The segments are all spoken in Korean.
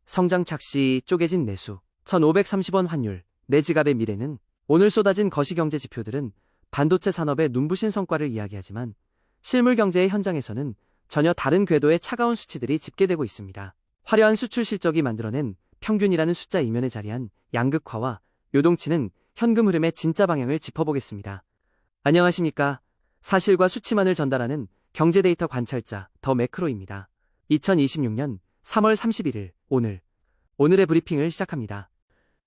성장 착시, 쪼개진 내수, 1,530원 환율, 내 지갑의 미래는. 오늘 쏟아진 거시경제 지표들은 반도체 산업의 눈부신 성과를 이야기하지만 실물 경제의 현장에서는 전혀 다른 궤도의 차가운 수치들이 집계되고 있습니다. 화려한 수출 실적이 만들어낸 평균이라는 숫자 이면에 자리한 양극화와 요동치는 현금 흐름의 진짜 방향을 짚어보겠습니다. 안녕하십니까? 사실과 수치만을 전달하는 경제 데이터 관찰자 더 매크로입니다. 2026년 3월 31일 오늘의 브리핑을 시작합니다.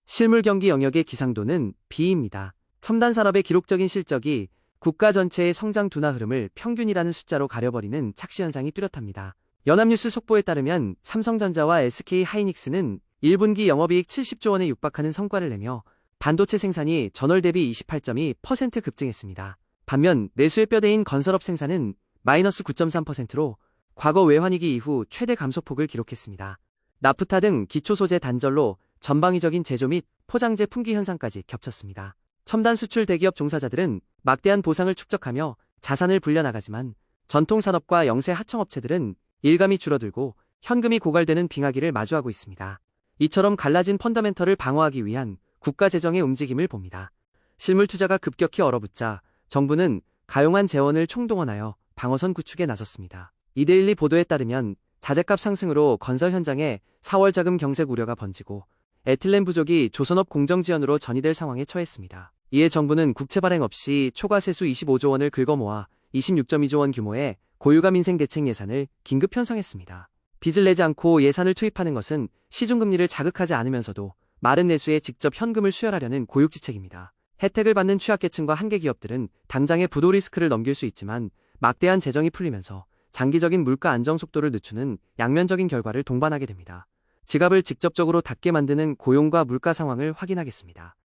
실물 경기 영역의 기상도는 B입니다. 첨단 산업의 기록적인 실적이 국가 전체의 성장 둔화 흐름을 평균이라는 숫자로 가려버리는 착시 현상이 뚜렷합니다. 연합뉴스 속보에 따르면 삼성전자와 SK하이닉스는 1분기 영업이익 70조 원에 육박하는 성과를 내며 반도체 생산이 전월 대비 28.2% 급증했습니다. 반면 내수의 뼈대인 건설업 생산은 마이너스 9.3%로 과거 외환위기 이후 최대 감소폭을 기록했습니다. 나프타 등 기초소재 단절로 전방위적인 제조 및 포장재 품귀 현상까지 겹쳤습니다. 첨단 수출 대기업 종사자들은 막대한 보상을 축적하며 자산을 불려나가지만 전통산업과 영세 하청업체들은 일감이 줄어들고 현금이 고갈되는 빙하기를 마주하고 있습니다. 이처럼 갈라진 펀더멘털을 방어하기 위한 국가 재정의 움직임을 봅니다. 실물 투자가 급격히 얼어붙자 정부는 가용한 재원을 총동원하여 방어선 구축에 나섰습니다. 이데일리 보도에 따르면 자재값 상승으로 건설 현장에 4월 자금 경색 우려가 번지고 에틸렌 부족이 조선업 공정지원으로 전이될 상황에 처했습니다. 이에 정부는 국채 발행 없이 초과 세수 25조 원을 긁어모아 26.2조 원 규모의 고유가 민생 대책 예산을 긴급 편성했습니다. 빚을 내지 않고 예산을 투입하는 것은 시중금리를 자극하지 않으면서도 마른 내수에 직접 현금을 수혈하려는 고육지책입니다. 혜택을 받는 취약계층과 한계 기업들은 당장의 부도 리스크를 넘길 수 있지만 막대한 재정이 풀리면서 장기적인 물가 안정 속도를 늦추는 양면적인 결과를 동반하게 됩니다. 지갑을 직접적으로 닫게 만드는 고용과 물가 상황을 확인하겠습니다.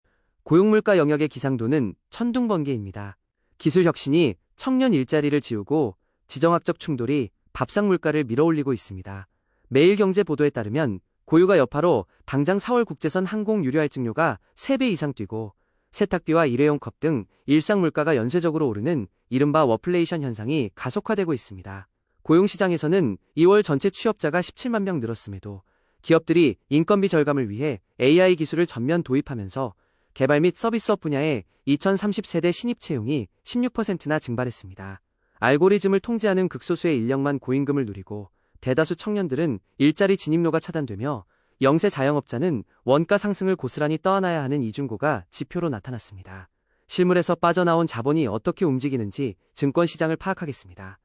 고용물가 영역의 기상도는 천둥번개입니다. 기술 혁신이 청년 일자리를 지우고 지정학적 충돌이 밥상 물가를 밀어올리고 있습니다. 매일경제 보도에 따르면 고유가 여파로 당장 4월 국제선 항공 유료 할증료가 3배 이상 뛰고 세탁비와 일회용 컵 등 일상 물가가 연쇄적으로 오르는 이른바 워플레이션 현상이 가속화되고 있습니다. 고용시장에서는 2월 전체 취업자가 17만 명 늘었음에도 기업들이 인건비 절감을 위해 AI 기술을 전면 도입하면서 개발 및 서비스업 분야의 2030세대 신입 채용이 16%나 증발했습니다. 알고리즘을 통제하는 극소수의 인력만 고임금을 누리고 대다수 청년들은 일자리 진입로가 차단되며 영세 자영업자는 원가 상승을 고스란히 떠안아야 하는 이중고가 지표로 나타났습니다. 실물에서 빠져나온 자본이 어떻게 움직이는지 증권시장을 파악하겠습니다.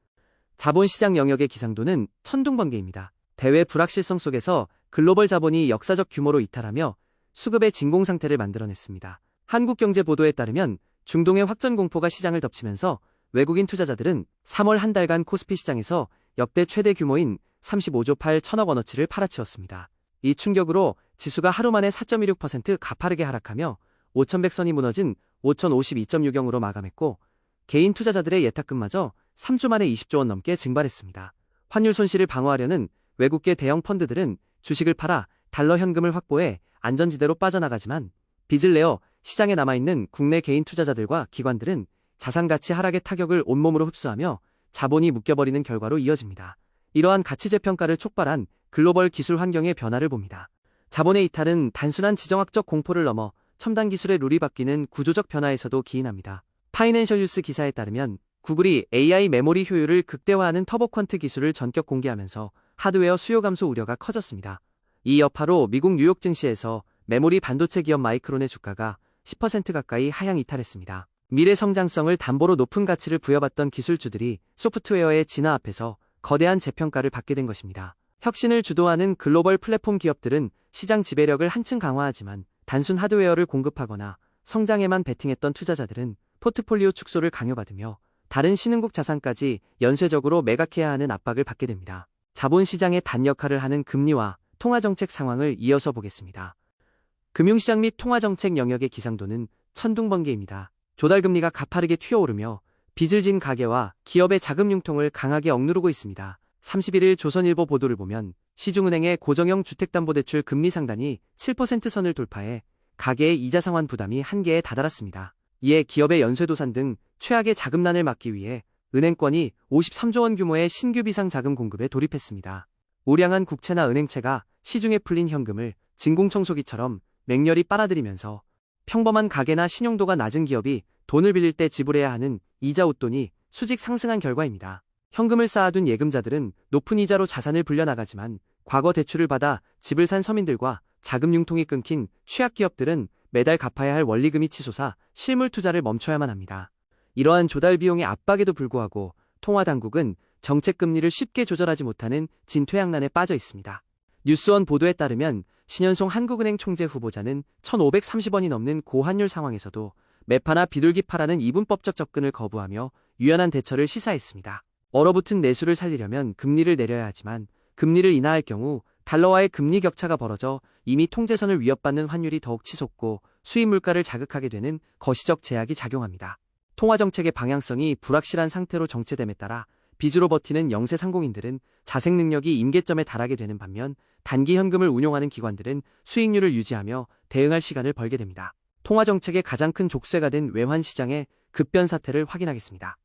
자본시장 영역의 기상도는 천둥번개입니다. 대외 불확실성 속에서 글로벌 자본이 역사적 규모로 이탈하며 수급의 진공 상태를 만들어냈습니다. 한국경제 보도에 따르면 중동의 확전 공포가 시장을 덮치면서 외국인 투자자들은 3월 한 달간 코스피 시장에서 역대 최대 규모인 35조 8천억 원어치를 팔아치웠습니다. 이 충격으로 지수가 하루 만에 4.16% 가파르게 하락하며 5,100선이 무너진 5,052.60으로 마감했고 개인 투자자들의 예탁금마저 3주 만에 20조 원 넘게 증발했습니다. 환율 손실을 방어하려는 외국계 대형 펀드들은 주식을 팔아 달러 현금을 확보해 안전지대로 빠져나가지만 빚을 내어 시장에 남아있는 국내 개인 투자자들과 기관들은 자산가치 하락의 타격을 온몸으로 흡수하며 자본이 묶여버리는 결과로 이어집니다. 이러한 가치재평가를 촉발한 글로벌 기술 환경의 변화를 봅니다. 자본의 이탈은 단순한 지정학적 공포를 넘어 첨단 기술의 룰이 바뀌는 구조적 변화에서도 기인합니다. 파이낸셜 뉴스 기사에 따르면 구글이 AI 메모리 효율을 극대화하는 터보퀀트 기술을 전격 공개하면서 하드웨어 수요 감소 우려가 커졌습니다. 이 여파로 미국 뉴욕 증시에서 메모리 반도체 기업 마이크론의 주가가 10% 가까이 하향 이탈했습니다. 미래 성장성을 담보로 높은 가치를 부여받던 기술주들이 소프트웨어의 진화 앞에서 거대한 재평가를 받게 된 것입니다. 혁신을 주도하는 글로벌 플랫폼 기업들은 시장 지배력을 한층 강화하지만 단순 하드웨어를 공급하거나 성장에만 베팅했던 투자자들은 포트폴리오 축소를 강요받으며 다른 신흥국 자산까지 연쇄적으로 매각해야 하는 압박을 받게 됩니다. 자본시장의 단역할을 하는 금리와 통화정책 상황을 이어서 보겠습니다. 금융시장 및 통화정책 영역의 기상도는 천둥번개입니다. 조달금리가 가파르게 튀어오르며 빚을 진 가계와 기업의 자금 융통을 강하게 억누르고 있습니다. 31일 조선일보 보도를 보면 시중은행의 고정형 주택담보대출 금리 상단이 7% 선을 돌파해 가계의 이자 상환 부담이 한계에 다다랐습니다. 이에 기업의 연쇄도산 등 최악의 자금난을 막기 위해 은행권이 53조 원 규모의 신규 비상 자금 공급에 돌입했습니다. 우량한 국채나 은행채가 시중에 풀린 현금을 진공청소기처럼 맹렬히 빨아들이면서 평범한 가게나 신용도가 낮은 기업이 돈을 빌릴 때 지불해야 하는 이자 웃돈이 수직 상승한 결과입니다. 현금을 쌓아둔 예금자들은 높은 이자로 자산을 불려나가지만 과거 대출을 받아 집을 산 서민들과 자금 융통이 끊긴 취약기업들은 매달 갚아야 할 원리금이 치솟아 실물 투자를 멈춰야만 합니다. 이러한 조달 비용의 압박에도 불구하고 통화당국은 정책 금리를 쉽게 조절하지 못하는 진퇴양난에 빠져 있습니다. 뉴스원 보도에 따르면 신현송 한국은행 총재 후보자는 1,530원이 넘는 고환율 상황에서도 매파나 비둘기파라는 이분법적 접근을 거부하며 유연한 대처를 시사했습니다. 얼어붙은 내수를 살리려면 금리를 내려야 하지만 금리를 인하할 경우 달러와의 금리 격차가 벌어져 이미 통제선을 위협받는 환율이 더욱 치솟고 수입 물가를 자극하게 되는 거시적 제약이 작용합니다. 통화정책의 방향성이 불확실한 상태로 정체됨에 따라 빚으로 버티는 영세 상공인들은 자생 능력이 임계점에 달하게 되는 반면 단기 현금을 운용하는 기관들은 수익률을 유지하며 대응할 시간을 벌게 됩니다. 통화정책의 가장 큰 족쇄가 된 외환시장의 급변 사태를 확인하겠습니다.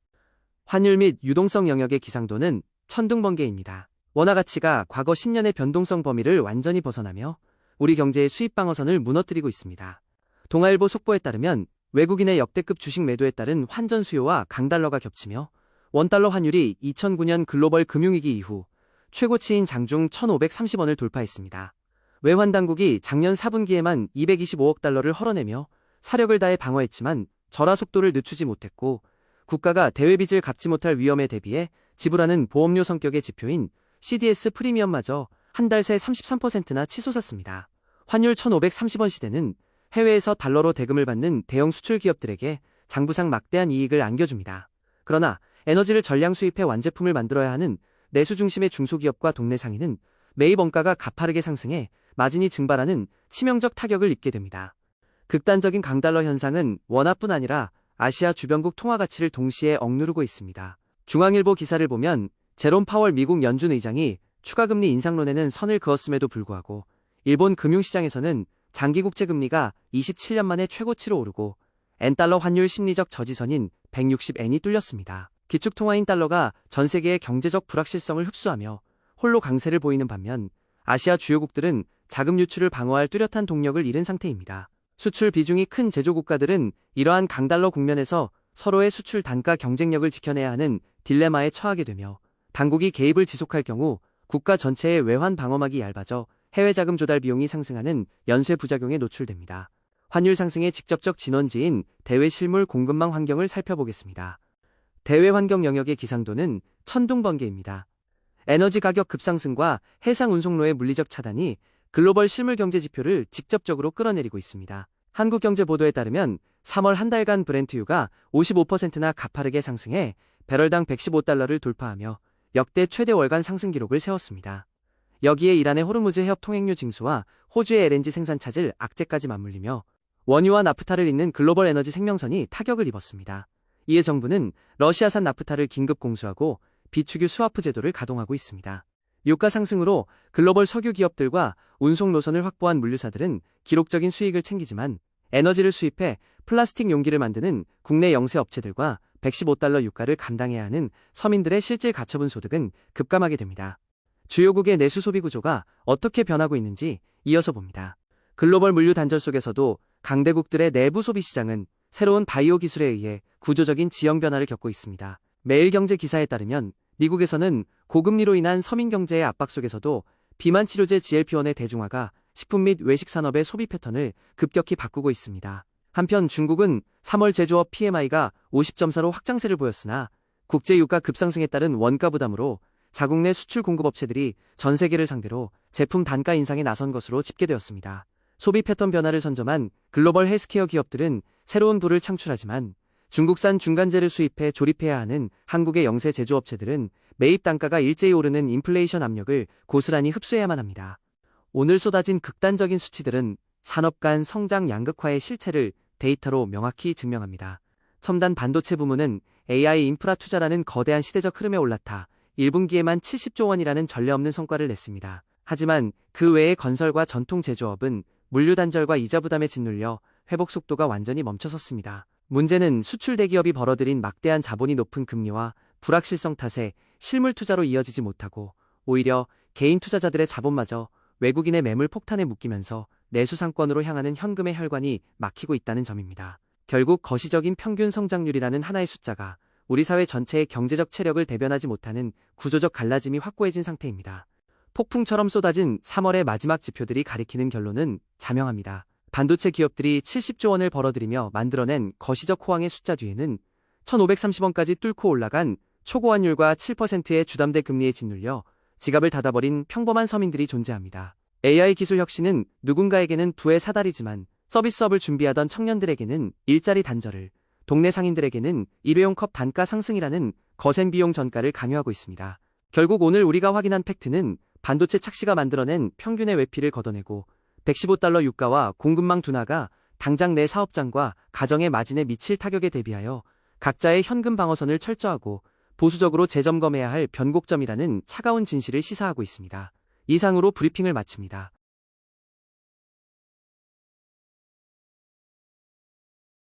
환율 및 유동성 영역의 기상도는 천둥번개입니다. 원화 가치가 과거 10년의 변동성 범위를 완전히 벗어나며 우리 경제의 수입 방어선을 무너뜨리고 있습니다. 동아일보 속보에 따르면 외국인의 역대급 주식 매도에 따른 환전 수요와 강달러가 겹치며 원달러 환율이 2009년 글로벌 금융위기 이후 최고치인 장중 1,530원을 돌파했습니다. 외환당국이 작년 4분기에만 225억 달러를 헐어내며 사력을 다해 방어했지만 절하 속도를 늦추지 못했고 국가가 대외빚을 갚지 못할 위험에 대비해 지불하는 보험료 성격의 지표인 CDS 프리미엄마저 한 달 새 33%나 치솟았습니다. 환율 1,530원 시대는 해외에서 달러로 대금을 받는 대형 수출 기업들에게 장부상 막대한 이익을 안겨줍니다. 그러나 에너지를 전량 수입해 완제품을 만들어야 하는 내수 중심의 중소기업과 동네 상인은 매입 원가가 가파르게 상승해 마진이 증발하는 치명적 타격을 입게 됩니다. 극단적인 강달러 현상은 원화뿐 아니라 아시아 주변국 통화 가치를 동시에 억누르고 있습니다. 중앙일보 기사를 보면 제롬 파월 미국 연준 의장이 추가금리 인상론에는 선을 그었음에도 불구하고 일본 금융시장에서는 장기 국채 금리가 27년 만에 최고치로 오르고 엔달러 환율 심리적 저지선인 160엔이 뚫렸습니다. 기축통화인 달러가 전 세계의 경제적 불확실성을 흡수하며 홀로 강세를 보이는 반면 아시아 주요국들은 자금 유출을 방어할 뚜렷한 동력을 잃은 상태입니다. 수출 비중이 큰 제조국가들은 이러한 강달러 국면에서 서로의 수출 단가 경쟁력을 지켜내야 하는 딜레마에 처하게 되며 당국이 개입을 지속할 경우 국가 전체의 외환 방어막이 얇아져 해외 자금 조달 비용이 상승하는 연쇄 부작용에 노출됩니다. 환율 상승의 직접적 진원지인 대외 실물 공급망 환경을 살펴보겠습니다. 대외 환경 영역의 기상도는 천둥번개입니다. 에너지 가격 급상승과 해상 운송로의 물리적 차단이 글로벌 실물 경제 지표를 직접적으로 끌어내리고 있습니다. 한국경제 보도에 따르면 3월 한 달간 브렌트유가 55%나 가파르게 상승해 배럴당 115달러를 돌파하며 역대 최대 월간 상승 기록을 세웠습니다. 여기에 이란의 호르무즈 해협 통행료 징수와 호주의 LNG 생산 차질 악재까지 맞물리며 원유와 나프타를 잇는 글로벌 에너지 생명선이 타격을 입었습니다. 이에 정부는 러시아산 나프타를 긴급 공수하고 비축유 스와프 제도를 가동하고 있습니다. 유가 상승으로 글로벌 석유 기업들과 운송 노선을 확보한 물류사들은 기록적인 수익을 챙기지만 에너지를 수입해 플라스틱 용기를 만드는 국내 영세 업체들과 115달러 유가를 감당해야 하는 서민들의 실질 가처분 소득은 급감하게 됩니다. 주요국의 내수 소비 구조가 어떻게 변하고 있는지 이어서 봅니다. 글로벌 물류 단절 속에서도 강대국들의 내부 소비 시장은 새로운 바이오 기술에 의해 구조적인 지형 변화를 겪고 있습니다. 매일경제 기사에 따르면 미국에서는 고금리로 인한 서민 경제의 압박 속에서도 비만 치료제 GLP-1의 대중화가 식품 및 외식 산업의 소비 패턴을 급격히 바꾸고 있습니다. 한편 중국은 3월 제조업 PMI가 50.4로 확장세를 보였으나 국제 유가 급상승에 따른 원가 부담으로 자국 내 수출 공급업체들이 전 세계를 상대로 제품 단가 인상에 나선 것으로 집계되었습니다. 소비 패턴 변화를 선점한 글로벌 헬스케어 기업들은 새로운 부를 창출하지만 중국산 중간재를 수입해 조립해야 하는 한국의 영세 제조업체들은 매입 단가가 일제히 오르는 인플레이션 압력을 고스란히 흡수해야만 합니다. 오늘 쏟아진 극단적인 수치들은 산업 간 성장 양극화의 실체를 데이터로 명확히 증명합니다. 첨단 반도체 부문은 AI 인프라 투자라는 거대한 시대적 흐름에 올라타 1분기에만 70조 원이라는 전례 없는 성과를 냈습니다. 하지만 그 외의 건설과 전통 제조업은 물류 단절과 이자 부담에 짓눌려 회복 속도가 완전히 멈춰섰습니다. 문제는 수출 대기업이 벌어들인 막대한 자본이 높은 금리와 불확실성 탓에 실물 투자로 이어지지 못하고 오히려 개인 투자자들의 자본마저 외국인의 매물 폭탄에 묶이면서 내수 상권으로 향하는 현금의 혈관이 막히고 있다는 점입니다. 결국 거시적인 평균 성장률이라는 하나의 숫자가 우리 사회 전체의 경제적 체력을 대변하지 못하는 구조적 갈라짐이 확고해진 상태입니다. 폭풍처럼 쏟아진 3월의 마지막 지표들이 가리키는 결론은 자명합니다. 반도체 기업들이 70조 원을 벌어들이며 만들어낸 거시적 호황의 숫자 뒤에는 1,530원까지 뚫고 올라간 초고환율과 7%의 주담대 금리에 짓눌려 지갑을 닫아버린 평범한 서민들이 존재합니다. AI 기술 혁신은 누군가에게는 부의 사다리지만 서비스업을 준비하던 청년들에게는 일자리 단절을, 동네 상인들에게는 일회용 컵 단가 상승이라는 거센 비용 전가를 강요하고 있습니다. 결국 오늘 우리가 확인한 팩트는 반도체 착시가 만들어낸 평균의 외피를 걷어내고 115달러 유가와 공급망 둔화가 당장 내 사업장과 가정의 마진에 미칠 타격에 대비하여 각자의 현금 방어선을 철저하고 보수적으로 재점검해야 할 변곡점이라는 차가운 진실을 시사하고 있습니다. 이상으로 브리핑을 마칩니다.